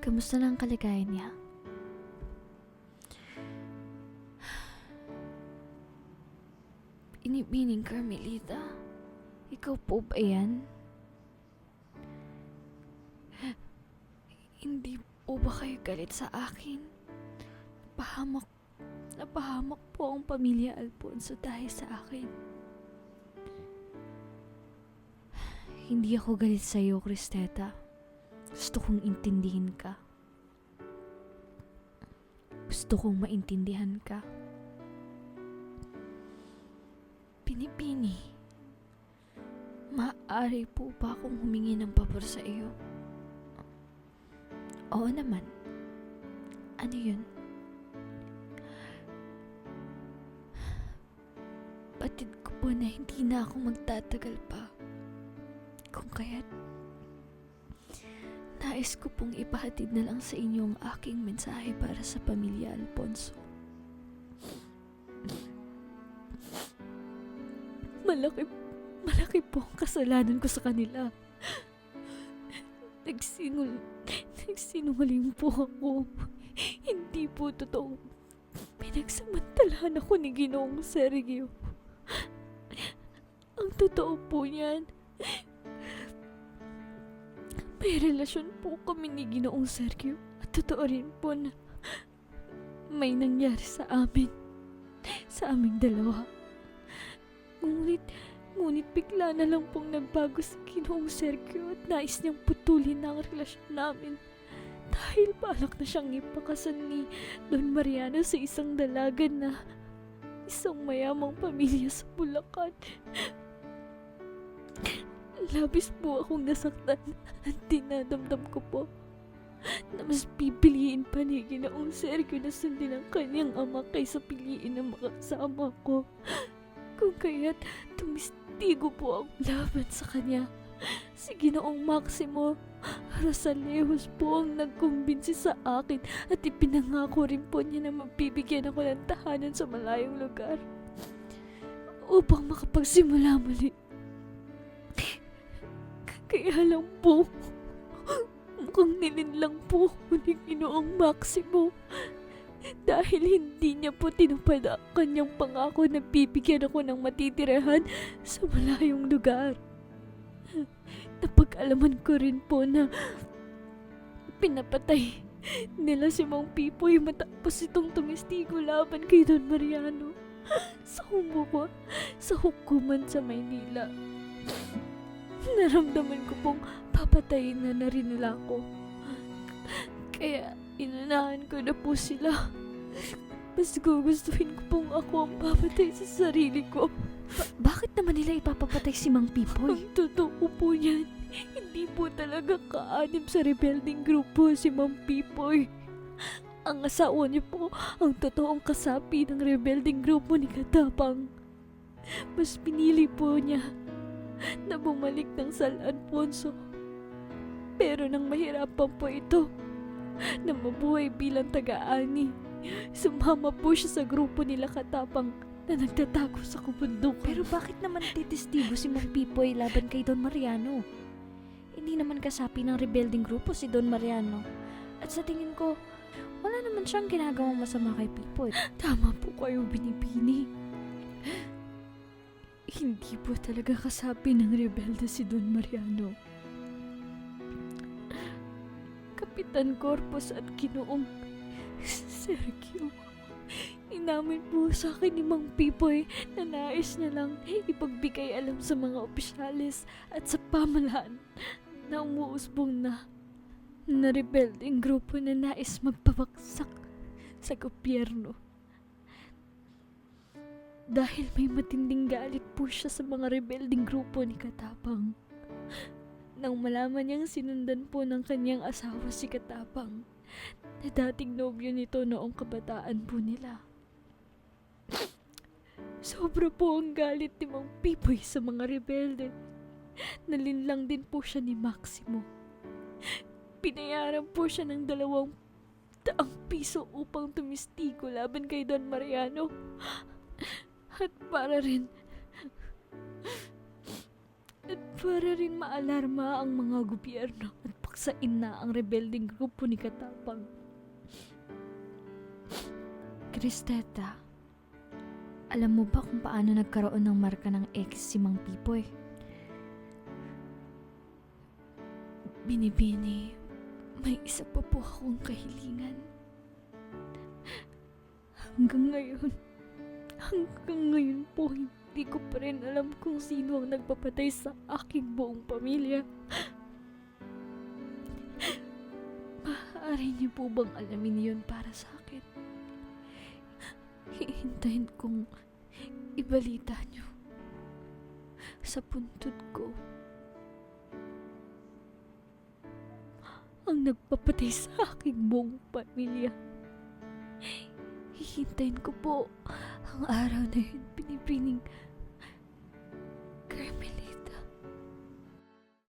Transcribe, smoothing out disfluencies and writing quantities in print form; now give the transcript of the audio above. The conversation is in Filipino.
Kamusta na ang kalagayan niya? Inibining Carmelita, ikaw po ba yan? Hindi po ba kayo galit sa akin? Napahamak po ang pamilya Alfonso dahil sa akin. Hindi ako galit sa iyo, Cristeta. Gusto kong intindihin ka. Gusto kong maintindihan ka. Pinipini, maaari po ba akong humingi ng pabor sa iyo? Oo naman. Ano yun? Batid ko po na hindi na ako magtatagal pa. Kung kaya't nais ko pong ipahatid na lang sa inyo ang aking mensahe para sa pamilya Alfonso. Malaki po ang kasalanan ko sa kanila. Nagsinungaling po ako. Hindi po totoo. Pinagsamantalahan ako ni Ginoong Sergio. Ang totoo po niyan, may relasyon po kami ni Ginoong Sergio. At totoo rin po na may nangyari sa amin. Sa aming dalawa. Ngunit bigla na lang pong nagbago si Ginoong Sergio at nais niyang putulin na ang relasyon namin. Dahil balak na siyang ipakasal ni Don Mariano sa isang dalaga na isang mayamang pamilya sa Bulacan. Labis po akong nasaktan at dinadamdam ko po na mas pipiliin pa ni Ginoong Sergio na sundin ang kanyang ama kaysa piliin ang makasama ko. Kung kaya't tumistigo po ang laban sa kanya. Si Ginoong Maximo Rosalejos po ang nagkumbinsi sa akin at ipinangako rin po niya na mabibigyan ako ng tahanan sa malayong lugar upang makapagsimula muli. Kaya lang po, mukhang nilinlang po ako ni Ginoong Maximo dahil hindi niya po tinupad ang kanyang pangako na bibigyan ako ng matitirahan sa malayong lugar. Napag-alaman ko rin po na pinapatay nila si Mang Pipoy matapos itong tumistigo laban kay Don Mariano sa hukuman sa Maynila. Naramdaman ko pong papatayin na rin nila ako. Kaya inunahan ko na po sila. Mas gugustuhin ko pong ako ang papatay sa sarili ko. Bakit naman nila ipapapatay si Mang Pipoy? Ang totoo po yan, hindi po talaga kaanib sa rebelding grupo si Mang Pipoy. Ang asawa niyo po ang totoong kasapi ng rebelding grupo ni Katapang. Mas pinili po niya na bumalik ng San Alfonso. Pero nang mahirapan po ito na mabuhay bilang taga-ani, sumama po siya sa grupo nila Katapang na nagtatago sa kabundukan. Pero bakit naman titistigo si Mang Pipoy laban kay Don Mariano? Hindi naman kasapi ng rebelding grupo si Don Mariano. At sa tingin ko, wala naman siyang ginagawang masama kay Pipoy. Tama po kayo, Binibini. Hindi po talaga kasapi ng rebelde si Don Mariano. Kapitan Corpus at Ginoong Sergio, inamin po sa akin ni Mang Pipoy na nais niya lang ipagbigay alam sa mga opisyalis at sa pamahalaan na umuusbong na rebelding grupo na nais magpabagsak sa gobyerno. Dahil may matinding galit po siya sa mga rebelding grupo ni Katapang. Nang malaman niyang sinundan po ng kanyang asawa si Katapang, na dating nobyo nito noong kabataan po nila. Sobra po ang galit ni Mang Pipoy sa mga rebelde. Nalinlang din po siya ni Maximo. Pinayaran po siya ng 200 piso upang tumistigo laban kay Don Mariano. At para rin At para rin maalarma ang mga gobyerno at pupuksain na ang rebelding grupo ni Katapang. Kristeta, alam mo ba kung paano nagkaroon ng marka ng X si Mang Pipoy? Binibini, may isa pa po akong kahilingan. Hanggang ngayon po, hindi ko pa rin alam kung sino ang nagpapatay sa aking buong pamilya. Maaari niyo po bang alamin yun para sa akin? Hihintayin kong ibalita niyo sa puntod ko ang nagpapatay sa aking buong pamilya. Hihintayin ko po ang araw na yun, Binibining.